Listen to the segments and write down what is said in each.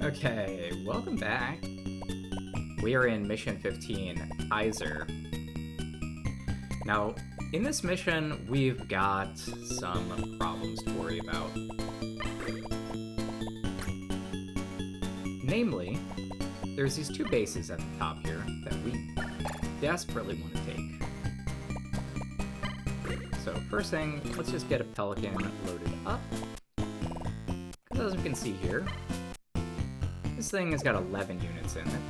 Okay, welcome back. We are in mission 15, Kaiser. Now, in this mission, we've got some problems to worry about. Namely, there's these two bases at the top here that we desperately want to take. So first thing, let's just get a Pelican loaded up. Because as we can see here, this thing has got 11 units in it,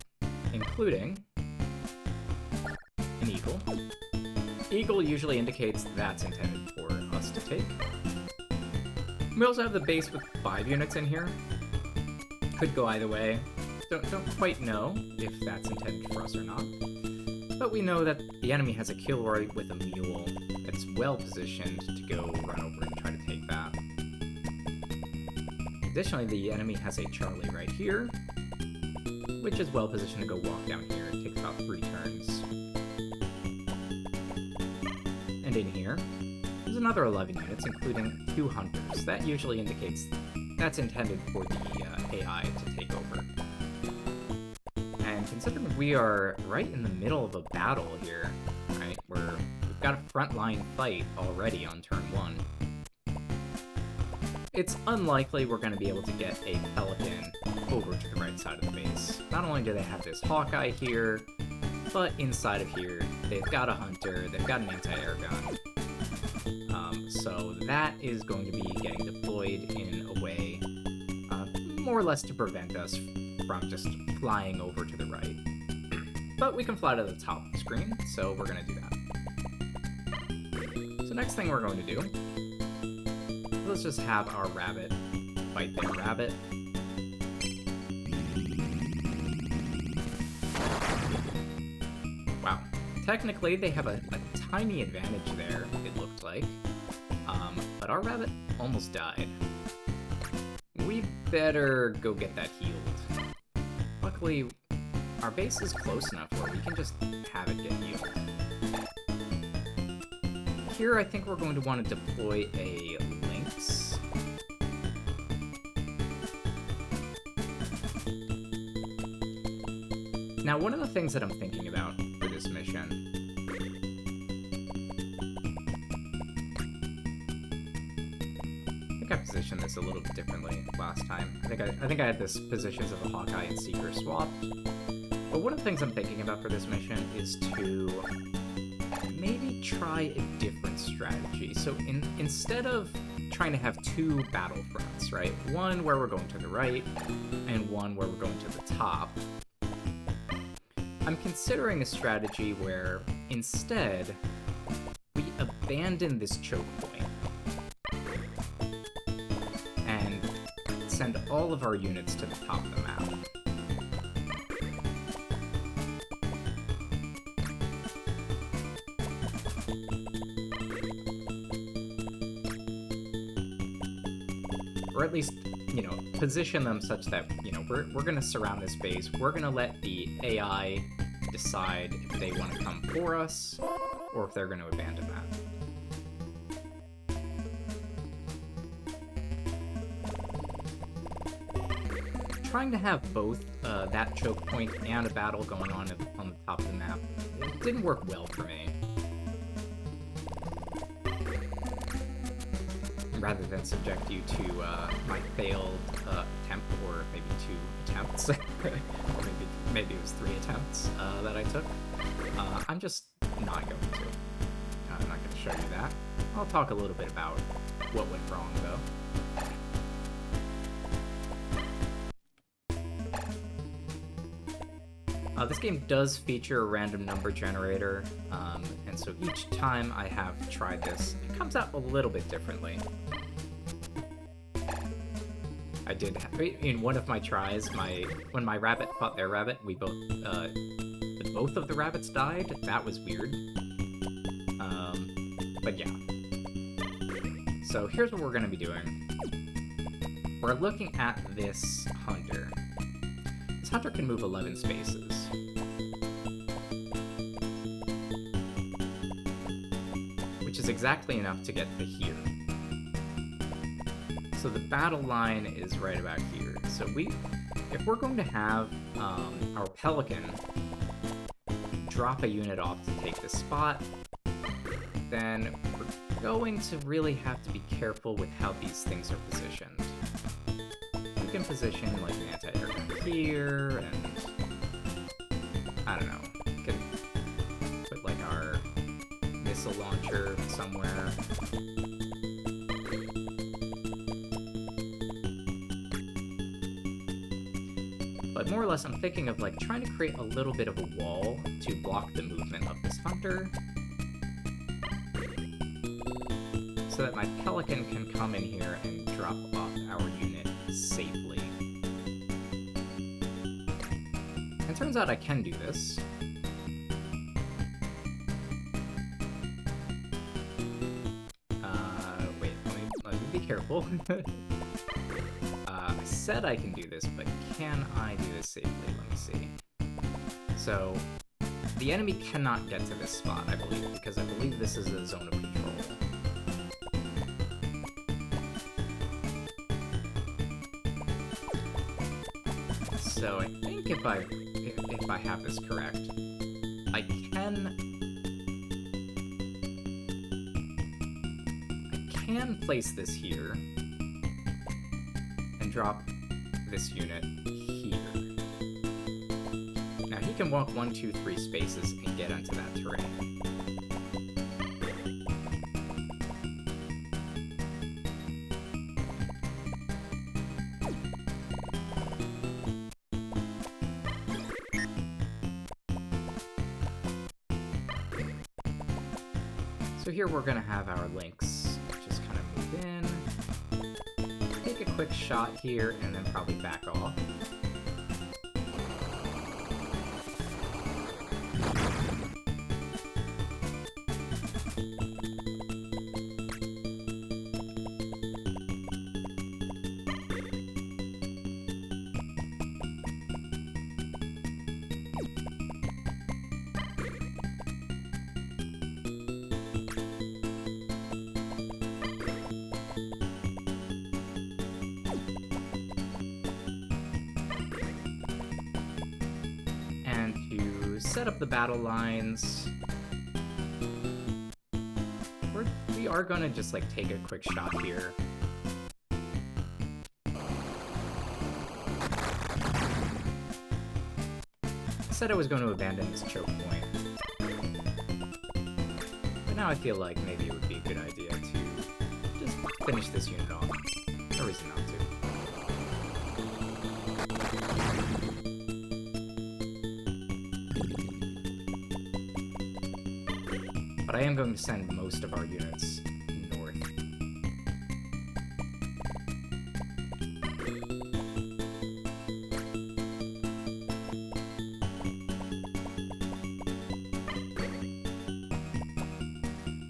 including an eagle. Eagle usually indicates that's intended for us to take. We also have the base with 5 units in here. Could go either way. Don't quite know if that's intended for us or not. But we know that the enemy has a Kilroy with a mule that's well positioned to go run over and try to take that. Additionally, the enemy has a Charlie right here, which is well positioned to go walk down here. It takes about 3 turns. And in here, there's another 11 units, including 2 hunters. That usually indicates that's intended for the AI to take over. And considering we are right in the middle of a battle here, right, we've got a frontline fight already on turn 1. It's unlikely we're going to be able to get a Pelican over to the right side of the base. Not only do they have this Hawkeye here, but inside of here, they've got a Hunter, they've got an anti-air gun. So that is going to be getting deployed in a way more or less to prevent us from just flying over to the right. But we can fly to the top of the screen, so we're going to do that. So next thing we're going to do, let's just have our rabbit fight their rabbit. Wow. Technically, they have a tiny advantage there, it looked like. But our rabbit almost died. We better go get that healed. Luckily, our base is close enough where we can just have it get healed. Here, I think we're going to want to deploy a Lynx. Now, one of the things that I'm thinking about for this mission I positioned this a little bit differently last time. I think I had this positions of the Hawkeye and Seeker swapped. But one of the things I'm thinking about for this mission is to maybe try a different strategy. So instead of trying to have 2 battle fronts, right? One where we're going to the right, and one where we're going to the top. I'm considering a strategy where instead we abandon this choke point and send all of our units to the top of the map. Or at least, position them such that, we're going to surround this base. We're going to let the AI decide if they want to come for us or if they're going to abandon that. Trying to have both that choke point and a battle going on the top of the map, it didn't work well for me. Rather than subject you to my failed attempt, or maybe 2 attempts, or maybe it was 3 attempts that I took, I'm just not going to. I'm not going to show you that. I'll talk a little bit about what went wrong, though. This game does feature a random number generator, and so each time I have tried this, it comes out a little bit differently. I did in one of my tries, when my rabbit fought their rabbit, both of the rabbits died. That was weird. But yeah. So here's what we're going to be doing. We're looking at this hunter. This hunter can move 11 spaces. Which is exactly enough to get to here. So the battle line is right about here. So if we're going to have our Pelican drop a unit off to take this spot, then we're going to really have to be careful with how these things are positioned. We can position like an anti-air gun here, and I don't know, we can put like our missile launcher somewhere. But more or less, I'm thinking of like trying to create a little bit of a wall to block the movement of this hunter, so that my Pelican can come in here and drop off our unit safely. And turns out I can do this. Wait, let me be careful. I said I can do this, but can I do this safely? Let me see. So, the enemy cannot get to this spot, I believe, because I believe this is a zone of control. So I think if I have this correct, I can place this here and drop this unit here. Now he can walk 1, 2, 3 spaces and get onto that terrain. So here we're gonna have our links just kind of move in, take a quick shot here, and then probably back off. Set up the battle lines. We are gonna just like take a quick shot here. I said I was going to abandon this choke point, but now I feel like maybe it would be a good idea to just finish this unit off. No reason not to. But I am going to send most of our units north.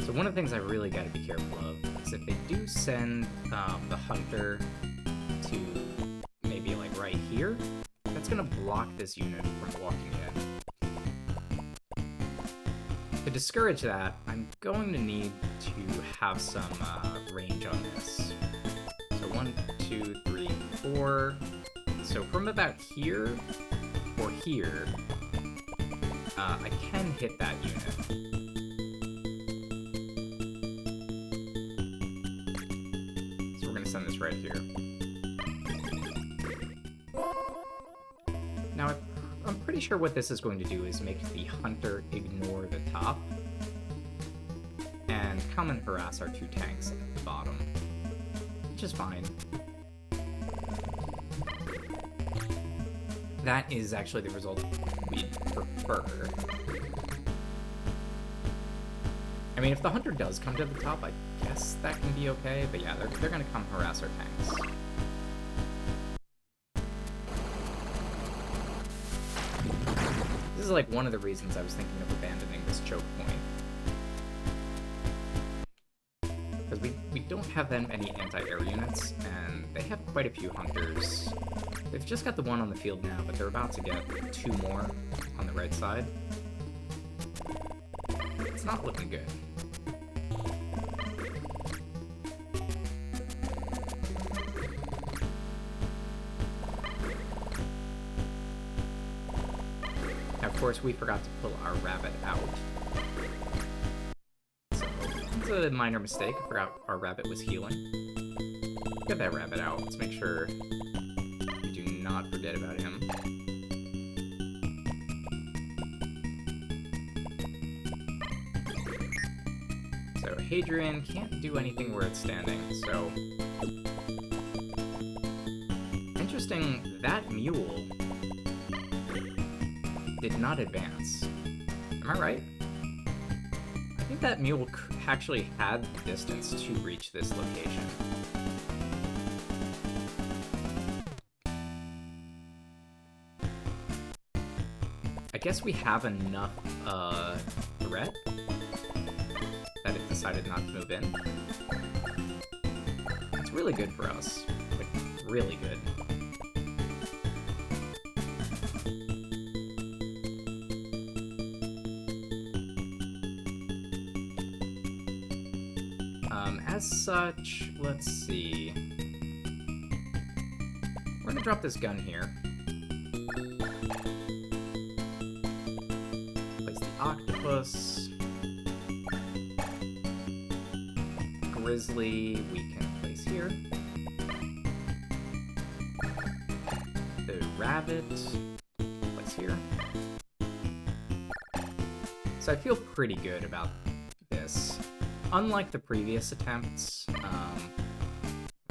So one of the things I really got to be careful of is if they do send the hunter to maybe like right here, that's going to block this unit from walking in. To discourage that, I'm going to need to have some range on this. So 1, 2, 3, 4. So from about here or here, I can hit that unit. So we're going to send this right here. Now, I'm pretty sure what this is going to do is make the hunter ignore the top and come and harass our 2 tanks at the bottom, which is fine. That is actually the result we'd prefer. I mean, if the hunter does come to the top, I guess that can be okay, but yeah, they're gonna come harass our tanks. This is like one of the reasons I was thinking of abandoning this choke point. Because we don't have that many anti-air units, and they have quite a few hunters. They've just got the one on the field now, but they're about to get 2 more on the right side. It's not looking good. course, we forgot to pull our rabbit out. So, it's a minor mistake. I forgot our rabbit was healing. Get that rabbit out. Let's make sure we do not forget about him. So, Hadrian can't do anything where it's standing, so... Interesting, that mule did not advance. Am I right? I think that mule actually had the distance to reach this location. I guess we have enough threat that it decided not to move in. It's really good for us. Like, really good. As such, let's see. We're gonna drop this gun here. Place the octopus. Grizzly, we can place here. The rabbit, place here. So I feel pretty good about this. Unlike the previous attempts,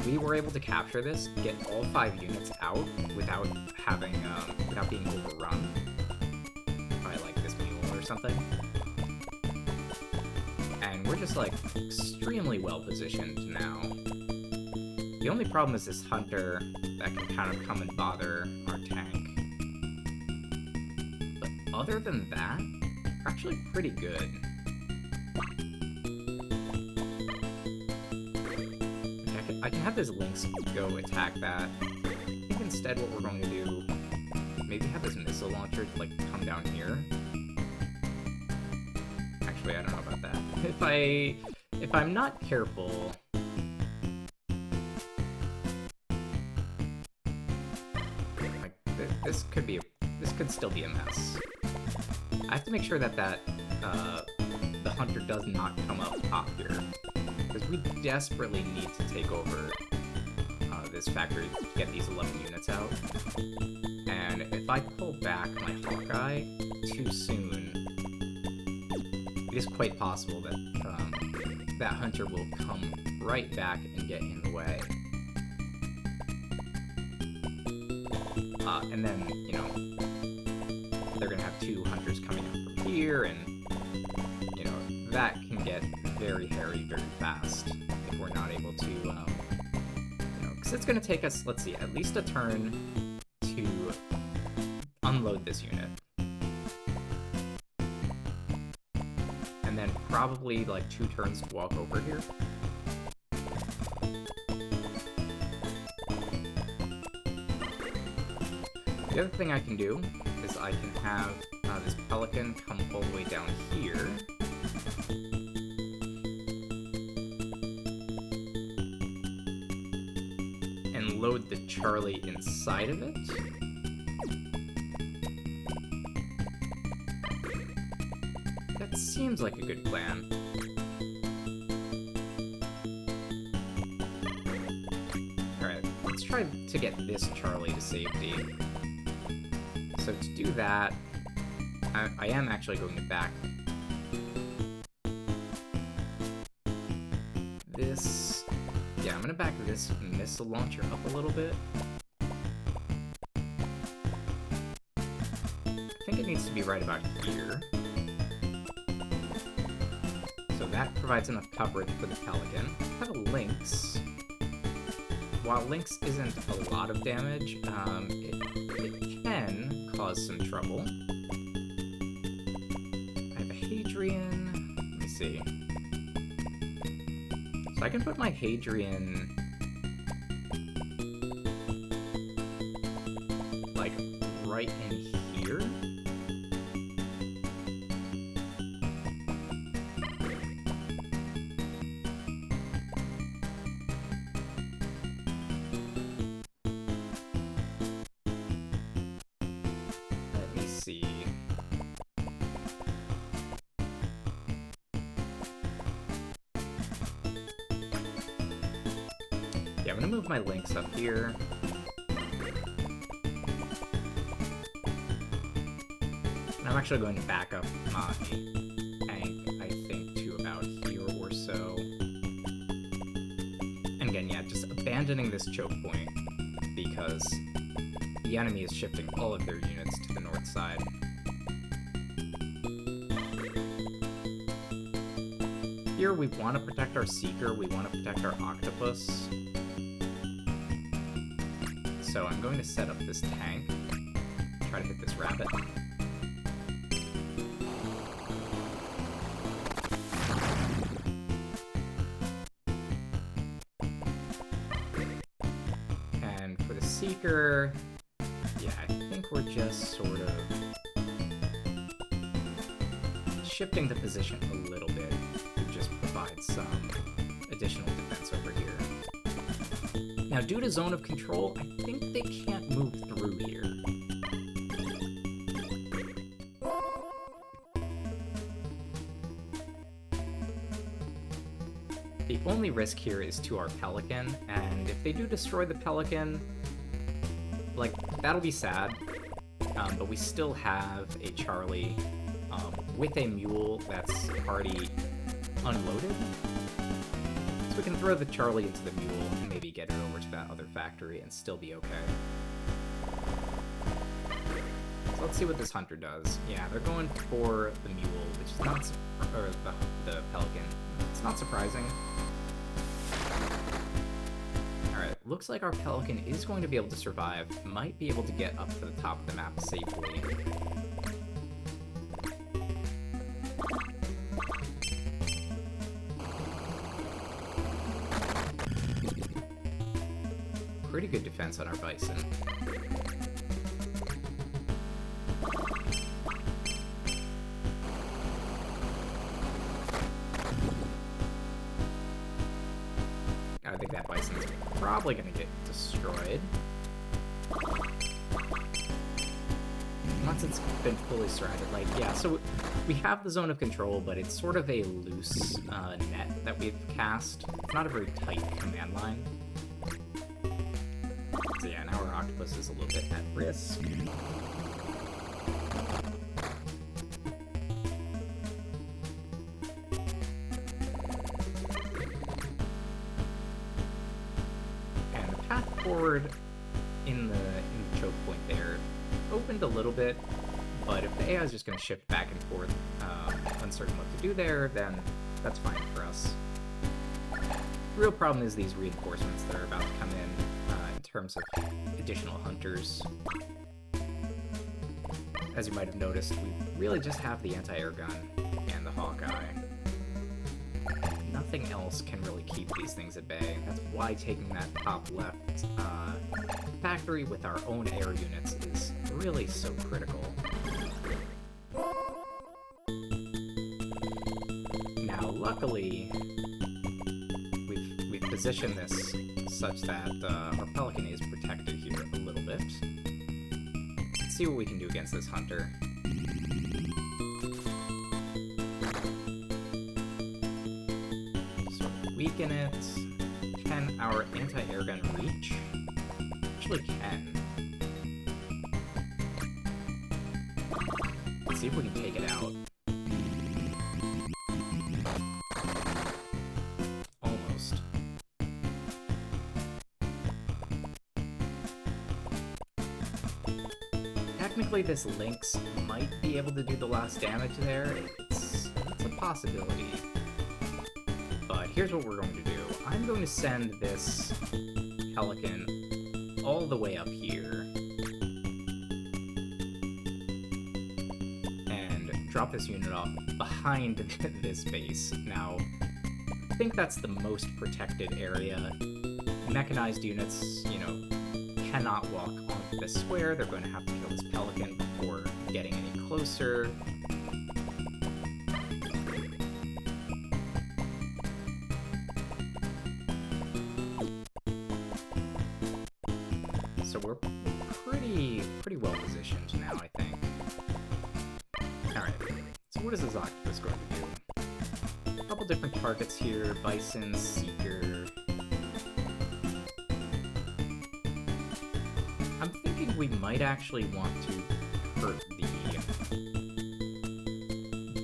we were able to capture this, get all 5 units out without having, without being overrun by, like, this mule or something. And we're just, like, extremely well positioned now. The only problem is this hunter that can kind of come and bother our tank. But other than that, we're actually pretty good. I can have this Lynx go attack that. I think instead what we're going to do, maybe have this missile launcher, like, come down here. Actually, I don't know about that. If I'm not careful... Like, this could still be a mess. I have to make sure that the hunter does not come up top here. Because we desperately need to take over this factory to get these 11 units out. And if I pull back my Hawkeye too soon, it is quite possible that that hunter will come right back and get in the way. And then, you know, they're gonna have 2 hunters coming up from here, and, you know, that can get very hairy very fast if we're not able to, you know, because it's going to take us, let's see, at least a turn to unload this unit. And then probably, like, 2 turns to walk over here. The other thing I can do is I can have this pelican come all the way down here. And load the Charlie inside of it. That seems like a good plan. Alright, let's try to get this Charlie to safety. So to do that, I am actually going to back this. Yeah, I'm gonna back this missile launcher up a little bit. I think it needs to be right about here. So that provides enough coverage for the Pelican. I have a Lynx. While Lynx isn't a lot of damage, it can cause some trouble. I have a Hadrian. Let me see. So I can put my Hadrian, like, right in here. Let me see. I'm gonna move my links up here. And I'm actually going to back up my tank, I think, to about here or so. And again, yeah, just abandoning this choke point because the enemy is shifting all of their units to the north side. Here we want to protect our Seeker, we want to protect our Octopus. So I'm going to set up this tank, try to hit this rabbit. And for the Seeker, yeah, I think we're just sort of shifting the position a little bit to just provide some additional defense over here. Now, due to zone of control, I think they can't move through here. The only risk here is to our Pelican, and if they do destroy the Pelican, like, that'll be sad, but we still have a Charlie with a mule that's already unloaded. So we can throw the Charlie into the mule and maybe get it over to that other factory and still be okay. So let's see what this hunter does. Yeah, they're going for the mule, which is not, or the Pelican. It's not surprising. Alright, looks like our Pelican is going to be able to survive, might be able to get up to the top of the map safely. Pretty good defense on our Bison. I think that Bison's probably gonna get destroyed. Once it's been fully surrounded, like, yeah, so we have the zone of control, but it's sort of a loose net that we've cast. It's not a very tight command line. So yeah, now our Octopus is a little bit at risk. And the path forward in the choke point there opened a little bit, but if the AI is just going to shift back and forth, uncertain what to do there, then that's fine for us. The real problem is these reinforcements that are about to come in terms of additional hunters. As you might have noticed, we really just have the anti-air gun and the Hawkeye. Nothing else can really keep these things at bay. That's why taking that top left factory with our own air units is really so critical. Now, luckily, we've positioned this such that our Pelican is protected here a little bit. Let's see what we can do against this hunter. So weaken it. Can our anti-air gun reach? Actually can. Let's see if we can take it out. Technically, this Lynx might be able to do the last damage there. It's a possibility. But here's what we're going to do. I'm going to send this Pelican all the way up here. And drop this unit off behind this base. Now, I think that's the most protected area. Mechanized units, you know, cannot walk onto this square. They're going to have to kill this Pelican before getting any closer. So we're pretty well positioned now, I think. Alright, so what is this Octopus going to do? A couple different targets here, Bison, Seeker. we might actually want to hurt the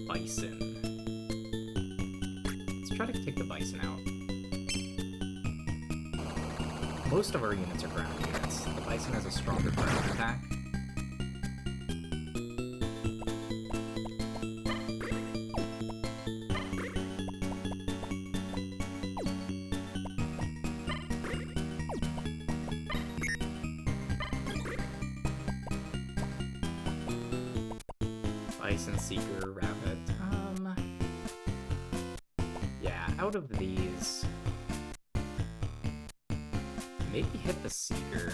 bison. Let's try to take the bison out. Most of our units are ground units. The bison has a stronger ground attack. Bison, Seeker, Rabbit. Yeah, out of these, maybe hit the Seeker.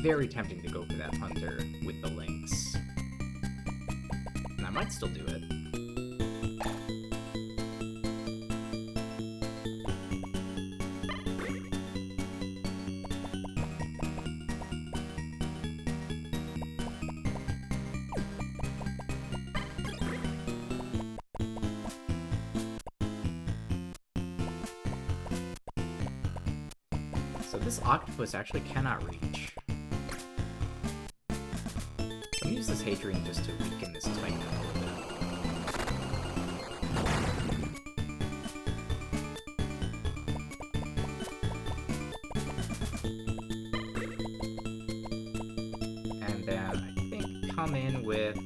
Very tempting to go for that hunter with the lynx. And I might still do it. So this octopus actually cannot reach. I'm gonna use this Hadrian just to weaken this Titan a little bit. And then I think come in with...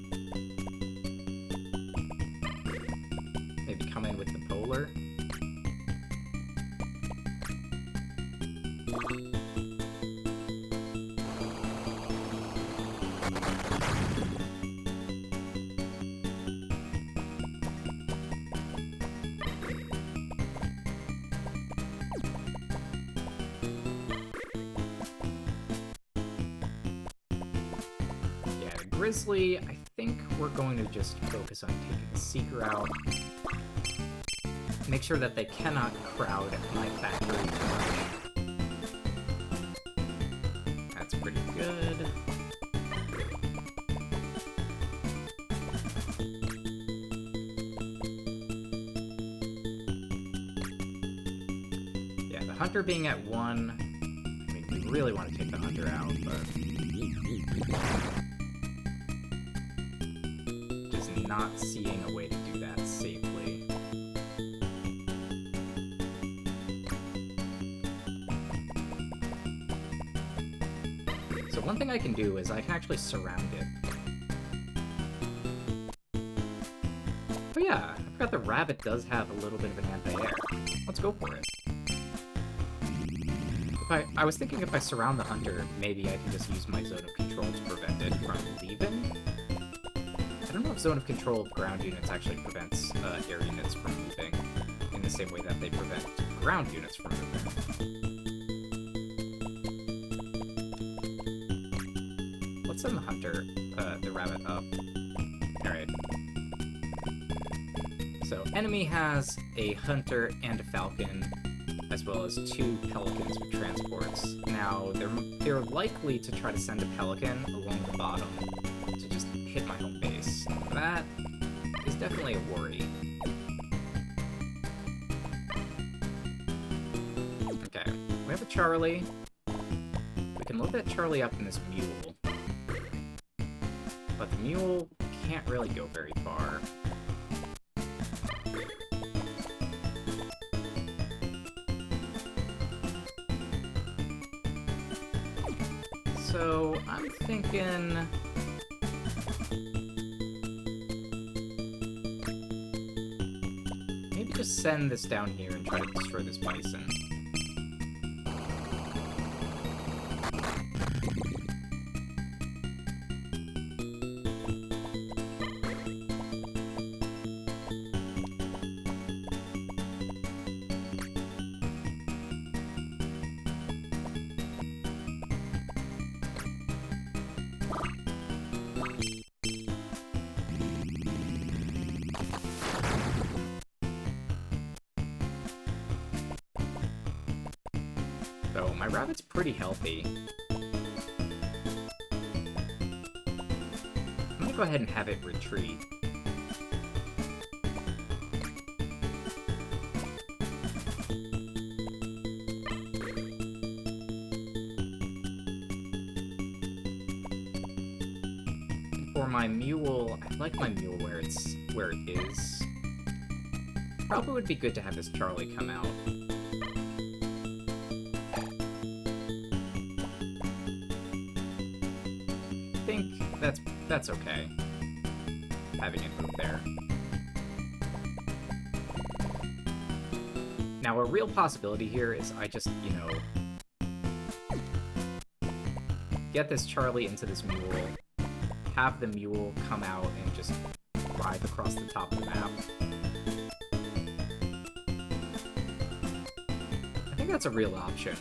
maybe come in with the Polar. Grizzly, I think we're going to just focus on taking the Seeker out. Make sure that they cannot crowd my factory too much. That's pretty good. Yeah, the Hunter being at 1, I mean, we really want to take the Hunter out, but... not seeing a way to do that safely. So one thing I can do is I can actually surround it. Oh yeah, I forgot the rabbit does have a little bit of an anti-air. Let's go for it. I was thinking if I surround the hunter, maybe I can just use my zone of control to prevent it from leaving. I don't know if zone of control of ground units actually prevents air units from moving in the same way that they prevent ground units from moving. Let's send the hunter, the rabbit up. Alright. So, enemy has a hunter and a falcon, as well as 2 pelicans with transports. Now, they're likely to try to send a pelican along the bottom to just hit my home base. That is definitely a worry. Okay, we have a Charlie. We can load that Charlie up in this mule. But the mule can't really go very far. So, I'm thinking... maybe just send this down here and try to destroy this bison. So my rabbit's pretty healthy. I'm gonna go ahead and have it retreat. For my mule, I like my mule where it is. Probably would be good to have this Charlie come out. I think that's okay. Having it move there. Now, a real possibility here is I just, you know, get this Charlie into this mule, have the mule come out and just drive across the top of the map. I think that's a real option.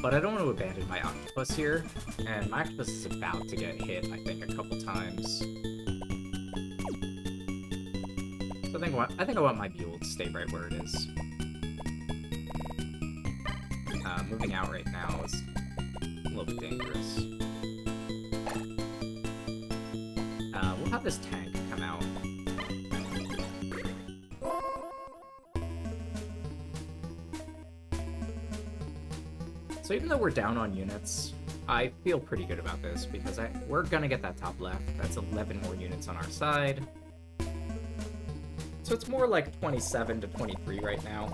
But I don't want to abandon my octopus here, and my octopus is about to get hit, I think, a couple times. So I think I want my mule to stay right where it is. Moving out right now is a little bit dangerous. We'll have this tank come out. So even though we're down on units, I feel pretty good about this, because we're gonna get that top left. That's 11 more units on our side. So it's more like 27 to 23 right now.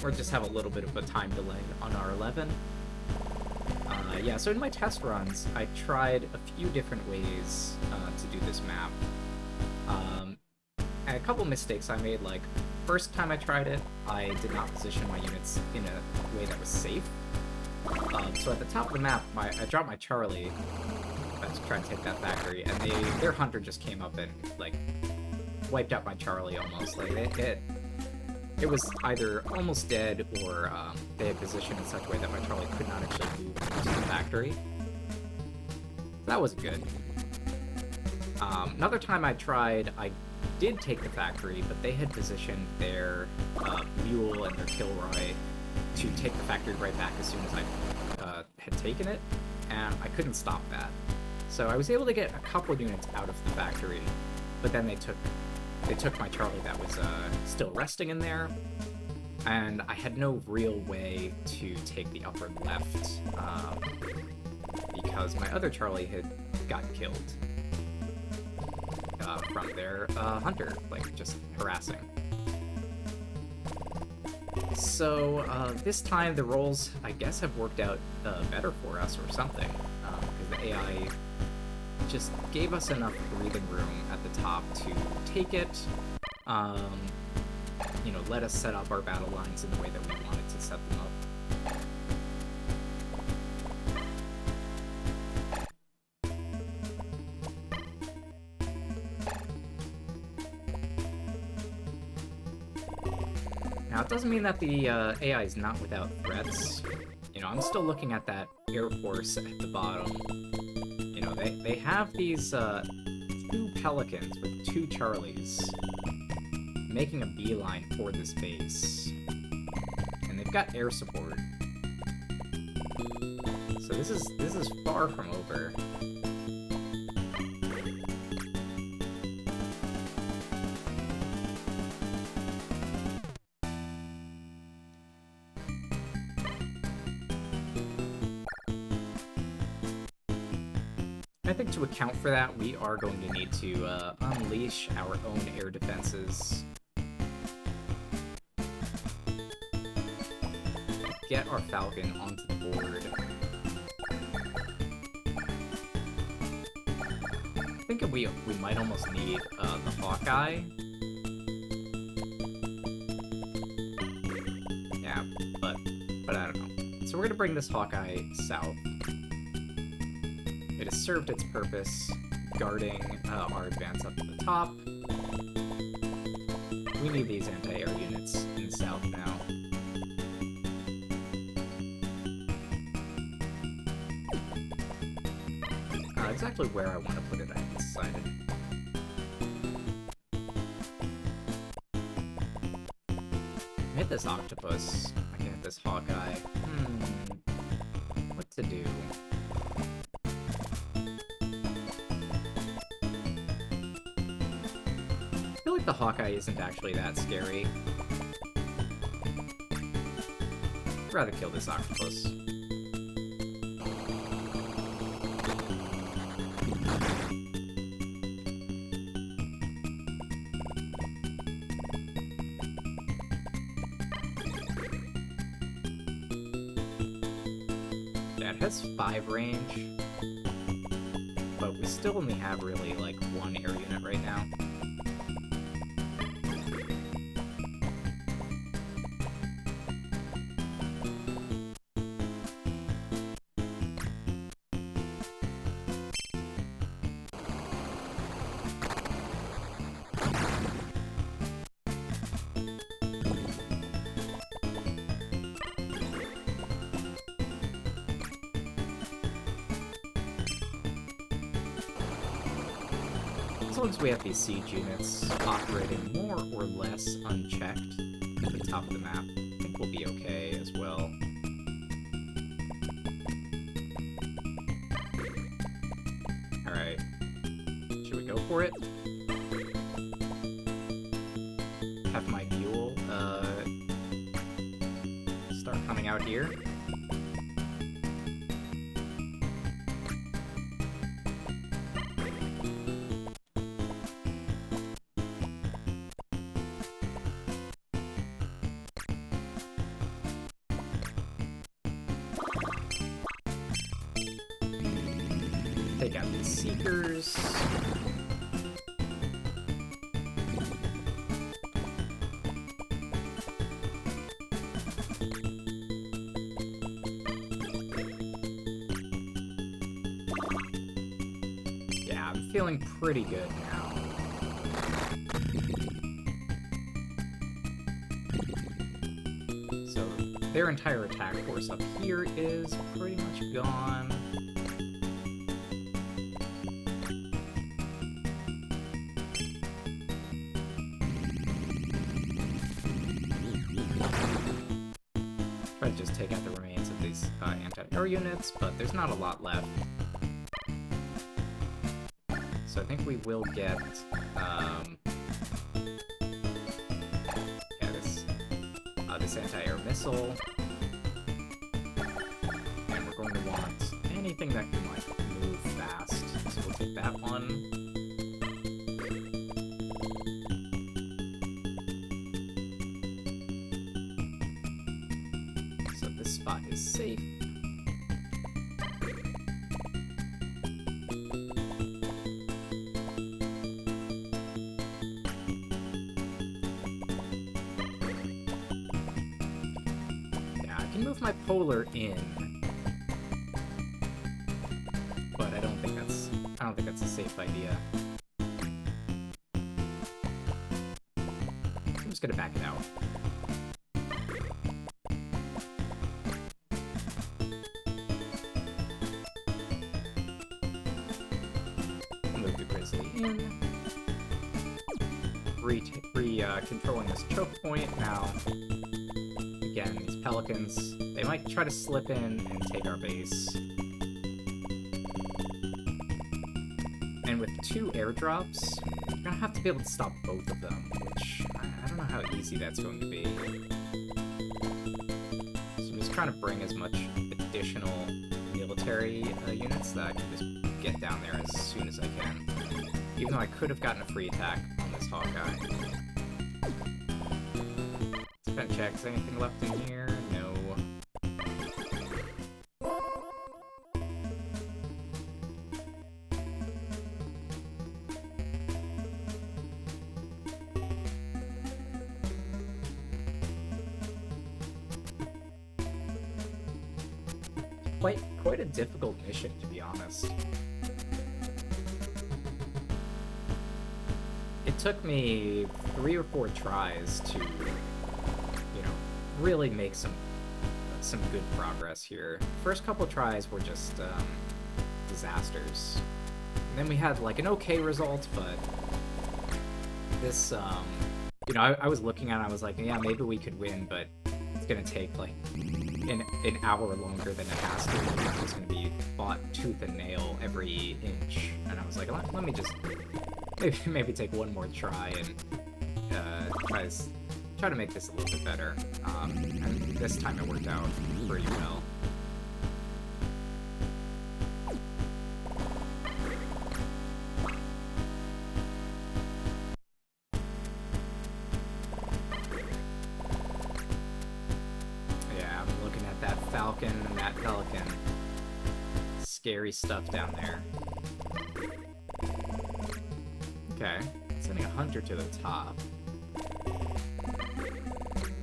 Or just have a little bit of a time delay on our 11. Yeah, so in my test runs, I tried a few different ways to do this map. And a couple mistakes I made, like, first time I tried it, I did not position my units in a way that was safe. So at the top of the map, I dropped my Charlie to try and take that factory, and their hunter just came up and, like, wiped out my Charlie almost. Like, it was either almost dead, or they had positioned in such a way that my Charlie could not actually move to the factory. So that wasn't good. Another time I tried, I did take the factory, but they had positioned their mule and their Kilroy to take the factory right back as soon as I had taken it, and I couldn't stop that. So I was able to get a couple units out of the factory, but then they took my Charlie that was still resting in there, and I had no real way to take the upper left because my other Charlie had got killed from their hunter, like, just harassing. So this time the rolls, I guess, have worked out better for us or something, because the AI just gave us enough breathing room at the top to take it, you know, let us set up our battle lines in the way that we wanted to set them up. Now, it doesn't mean that the AI is not without threats. You know, I'm still looking at that Air Force at the bottom. You know, they have these 2 Pelicans with 2 Charlies making a beeline for this base. And they've got air support. So this is far from over. I think to account for that, we are going to need to unleash our own air defenses. Get our Falcon onto the board. I think we might almost need the Hawkeye. Yeah, but I don't know. So we're gonna bring this Hawkeye south. It has served its purpose, guarding our advance up to the top. We need these anti-air units in the south now. Exactly where I want to put it, I haven't decided. this octopus. I can hit this Hawkeye. What to do? I feel like the Hawkeye isn't actually that scary. I'd rather kill this octopus. Yeah, it has 5 range, but we still only have really, like, 1 air unit right now. As long as we have these siege units operating more or less unchecked at the top of the map, I think we'll be okay as well. Alright. Should we go for it? Have my mule, start coming out here. Take out these Seekers. Yeah, I'm feeling pretty good now. So, their entire attack force up here is pretty much gone. Try to just take out the remains of these anti-air units, but there's not a lot left. So I think we will get, this anti-air missile. And we're going to want anything that can, like, move fast. So we'll take that one. So this spot is safe. Move my polar in, but I don't think that's a safe idea. I'm just gonna back it out. Move the grizzly in. Controlling this choke point now. Again, these pelicans, they might try to slip in and take our base. And with 2 airdrops, you're gonna have to be able to stop both of them, which I don't know how easy that's going to be. So I'm just trying to bring as much additional military units that I can just get down there as soon as I can. Even though I could have gotten a free attack on this Hawkeye. Let's check, is there anything left in here? No. Quite a difficult mission, to be honest. It took me 3 or 4 tries to, you know, really make some good progress here. First couple tries were just disasters. And then we had like an okay result, but this You know, I was looking at it, I was like, yeah, maybe we could win, but it's gonna take, like, an hour longer than it has to. It's gonna be fought tooth and nail every inch. And I was like, let me just maybe take one more try and try to make this a little bit better. And this time it worked out pretty well. Yeah, I'm looking at that falcon and that pelican. Scary stuff down there. Okay, sending a hunter to the top.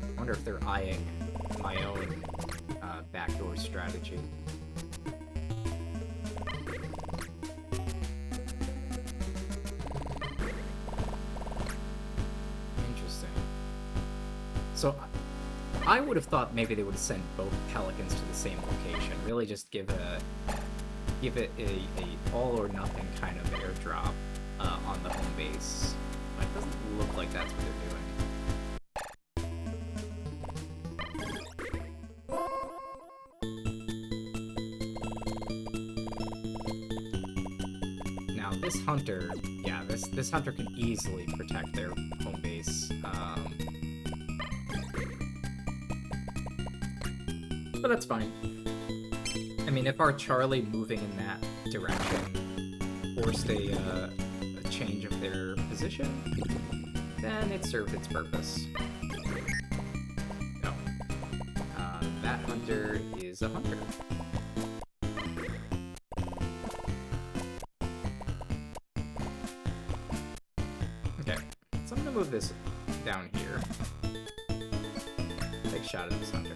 I wonder if they're eyeing my own backdoor strategy. Interesting. So I would have thought maybe they would have sent both pelicans to the same location. Really just give it a all or nothing kind of airdrop on the home base. But it doesn't look like that's what they're doing. Now this hunter, yeah, this hunter can easily protect their home base. But that's fine. I mean, if our Charlie moving in that direction forced a change of their position, then it served its purpose. No. That hunter is a hunter. Okay, so I'm gonna move this down here. Take a shot at this hunter.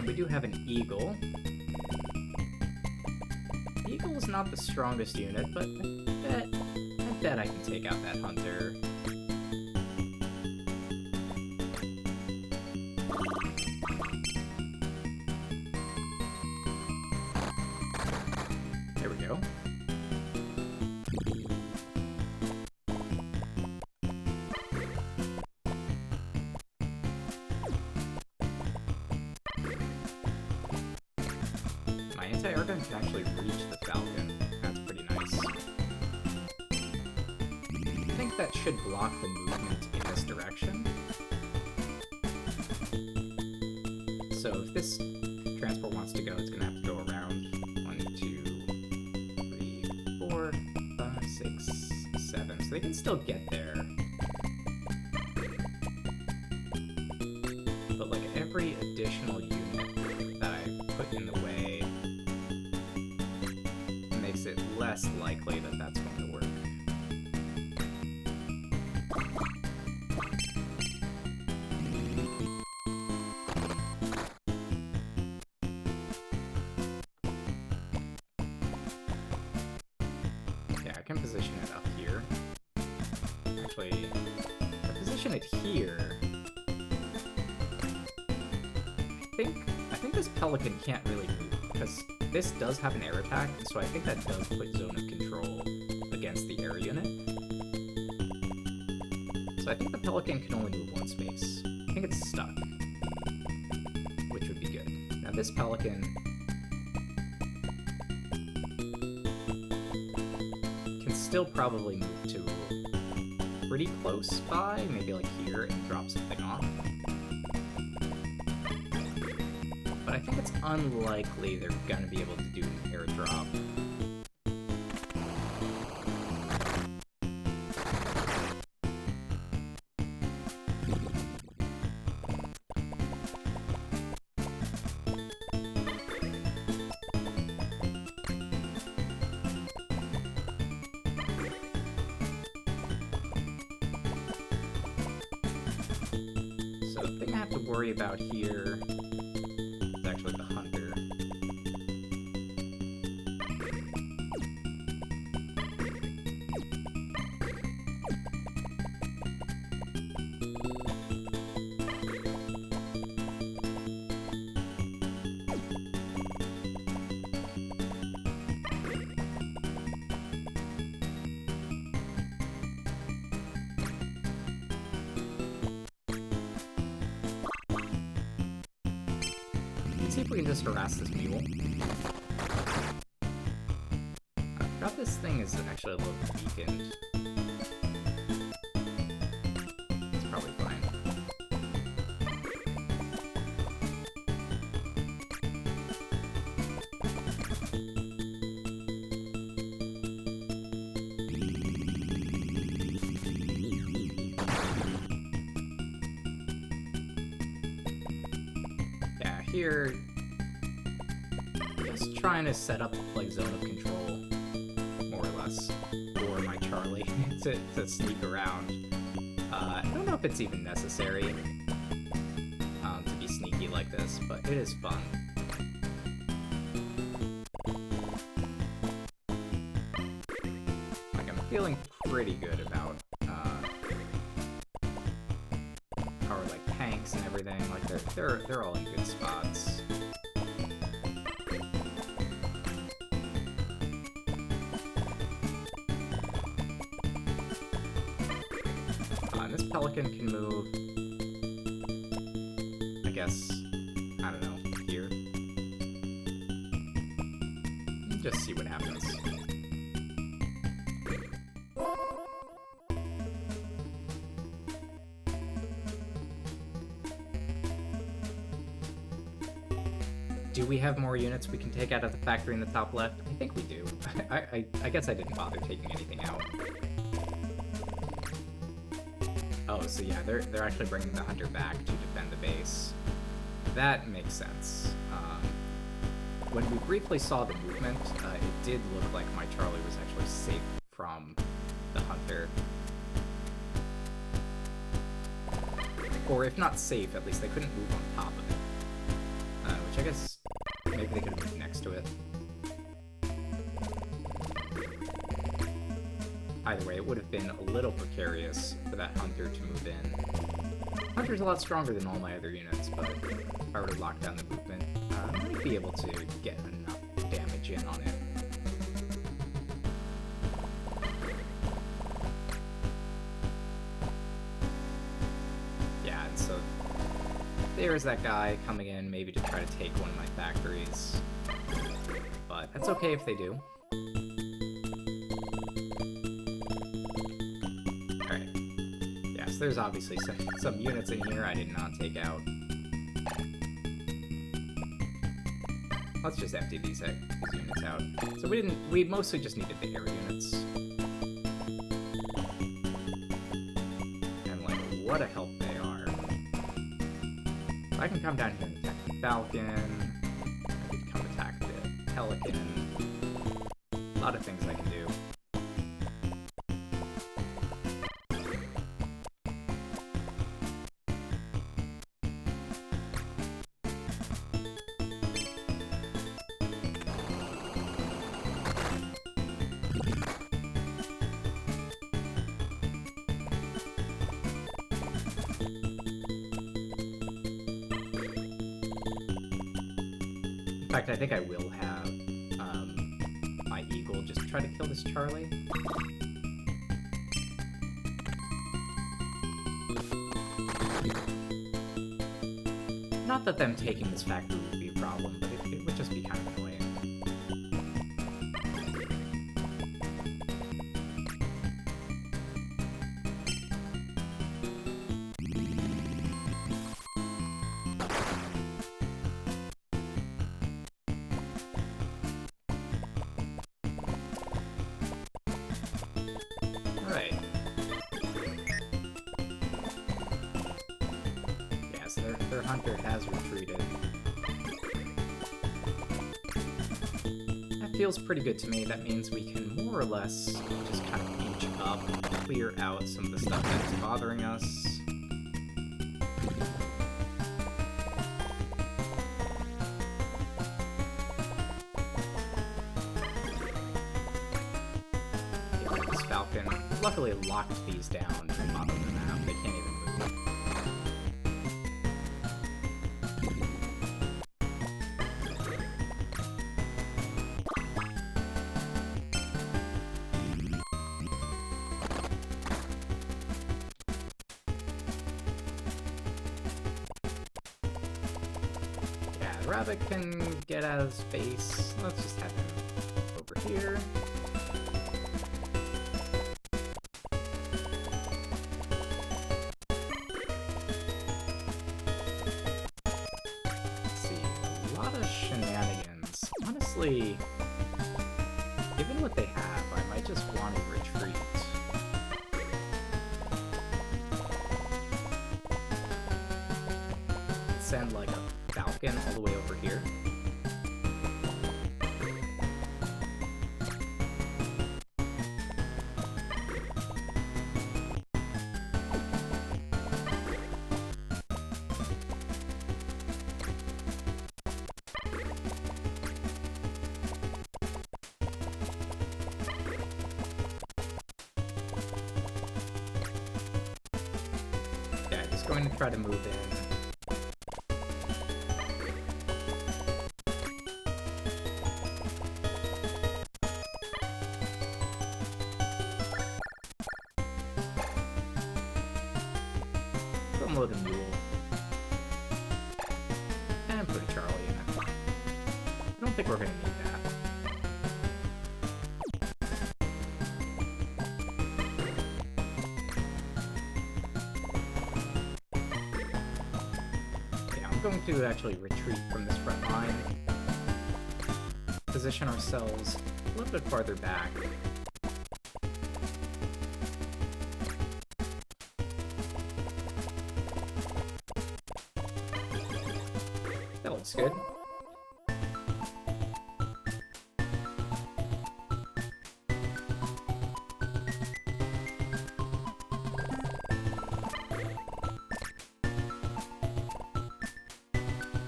We do have an eagle. Eagle is not the strongest unit, but I bet I can take out that hunter. There we go. Airgun can actually reach the falcon. That's pretty nice. I think that should block the movement in this direction. So if this transport wants to go, it's gonna have to go around 1, 2, 3, 4, 5, 6, 7. So they can still get there. But like every additional unit that I put in the way makes it less likely that that's going to work. Yeah, I can position it up here. Actually, if I position it here, I think this pelican can't really move, because this does have an air attack, so I think that does put zone of control against the air unit. So I think the pelican can only move one space. I think it's stuck, which would be good. Now this pelican can still probably move to pretty close by, maybe like here, and drop something off. But I think it's unlikely they're gonna be able to do an airdrop. So the thing I have to worry about here is actually the hunter. Let's see if we can just harass this mule. I forgot this thing is actually a little weakened. It's probably fine. Yeah, here, just trying to set up like zone of control, more or less, for my Charlie to sneak around. I don't know if it's even necessary to be sneaky like this, but it is fun. Like, I'm feeling pretty good about our like tanks and everything. Like they're all in good spots. This pelican can move, I guess, I don't know, here. Just see what happens. Do we have more units we can take out of the factory in the top left? I think we do. I guess I didn't bother taking anything out. Oh, so yeah, they're actually bringing the hunter back to defend the base. That makes sense. When we briefly saw the movement, it did look like my Charlie was actually safe from the hunter. Or if not safe, at least they couldn't move on top of it. Which I guess maybe they could have moved next to it. Either way, it would have been a little precarious for that hunter to move in. Hunter's a lot stronger than all my other units, but if I were to lock down the movement, I might be able to get enough damage in on it. Yeah, and so there's that guy coming in, maybe to try to take one of my factories. But that's okay if they do. There's obviously some units in here I did not take out. Let's just empty these units out. So we mostly just needed the air units. And like, what a help they are. I can come down here and attack the Falcon. I could come attack the Pelican. A lot of things I can do. In fact, I think I will have my Eagle just try to kill this Charlie. Not that them taking this factory would be a problem, but it would just be kind of annoying. Their hunter has retreated. That feels pretty good to me. That means we can more or less just kind of inch up, clear out some of the stuff that's bothering us. Yeah, this Falcon luckily locked these down to bottom them out. They can't even move. rabbit can get out of space. Let's just have him over here. Let's see, a lot of shenanigans. Honestly, given what they have, I might just want to retreat. Send like a falcon all the way over here. Yeah, just going to try to move in. Load a mule. And put a Charlie in it. I don't think we're gonna need that. Yeah, I'm going to actually retreat from this front line. Position ourselves a little bit farther back. That's good.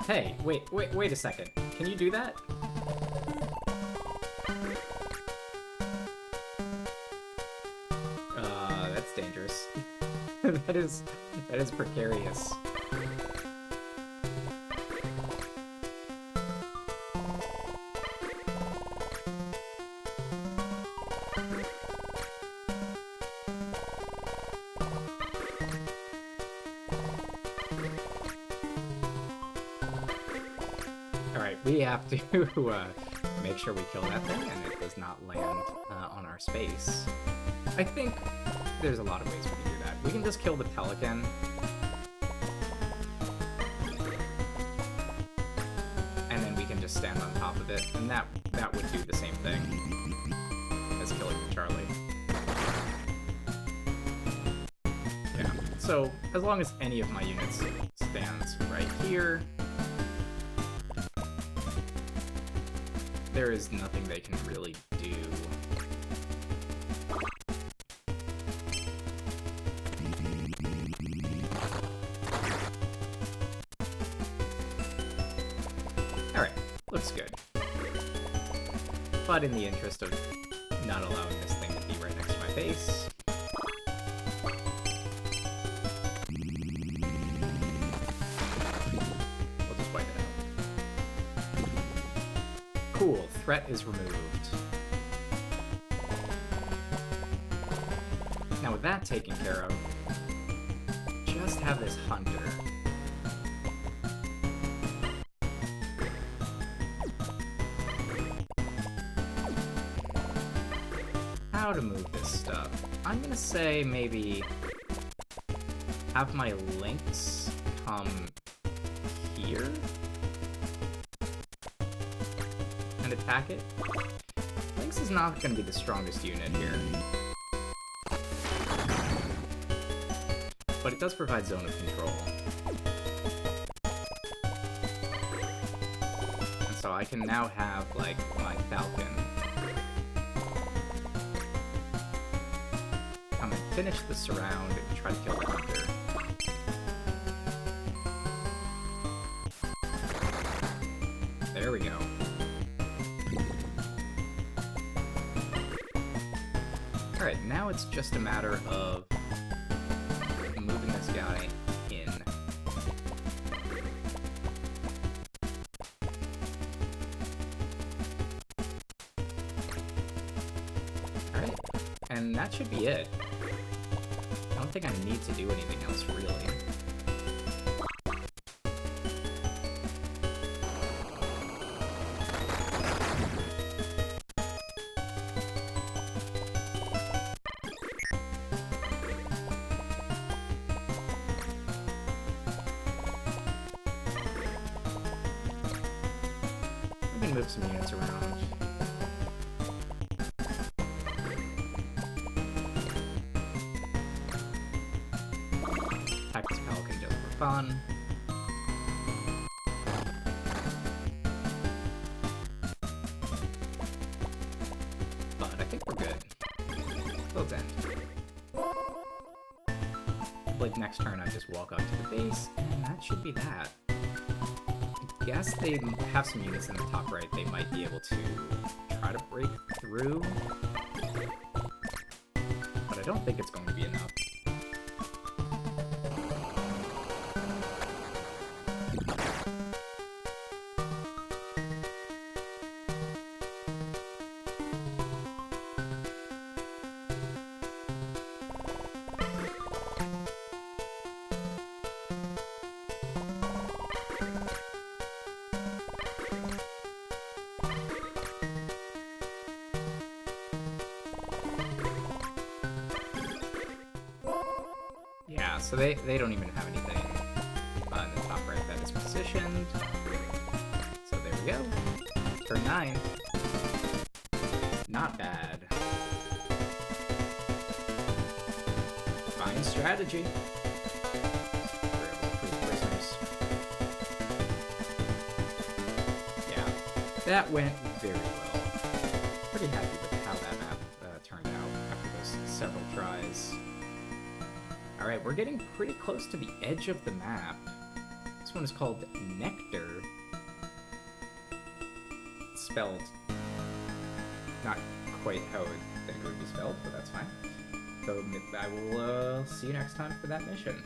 Hey, wait a second. Can you do that? That's dangerous. that is precarious. We have to make sure we kill that thing and it does not land on our space. I think there's a lot of ways we can do that. We can just kill the pelican. And then we can just stand on top of it, and that would do the same thing as killing the Charlie. Yeah, so as long as any of my units stands right here, there is nothing they can really do. Alright, looks good. But in the interest of not allowing this thing to be right next to my base, we'll just wipe it out. Cool, threat is removed. Now with that taken care of, just have this hunter. How to move this stuff? I'm gonna say maybe have my lynx come here and attack it. Lynx is not gonna be the strongest unit here, but it does provide zone of control. And so I can now have, like, my falcon come and finish the surround and try to kill the hunter. There we go. Alright, now it's just a matter of moving this guy in. Alright, and that should be it. I don't think I need to do anything else, really. can move some units around. Attack this Pelican just for fun. But I think we're good. Let's end. Like next turn I just walk up to the base, and that should be that. I guess they have some units in the top right they might be able to try to break through. But I don't think it's going to be enough. Yeah, so they don't even have anything in the top right that is positioned. So there we go. Turn 9. Not bad. Fine strategy. We're able to free prisoners. Yeah, that went very well. Pretty happy with how that map turned out after those several tries. Alright, we're getting pretty close to the edge of the map. This one is called Nectar. It's spelled not quite how I think it would be spelled, but that's fine. So I will see you next time for that mission.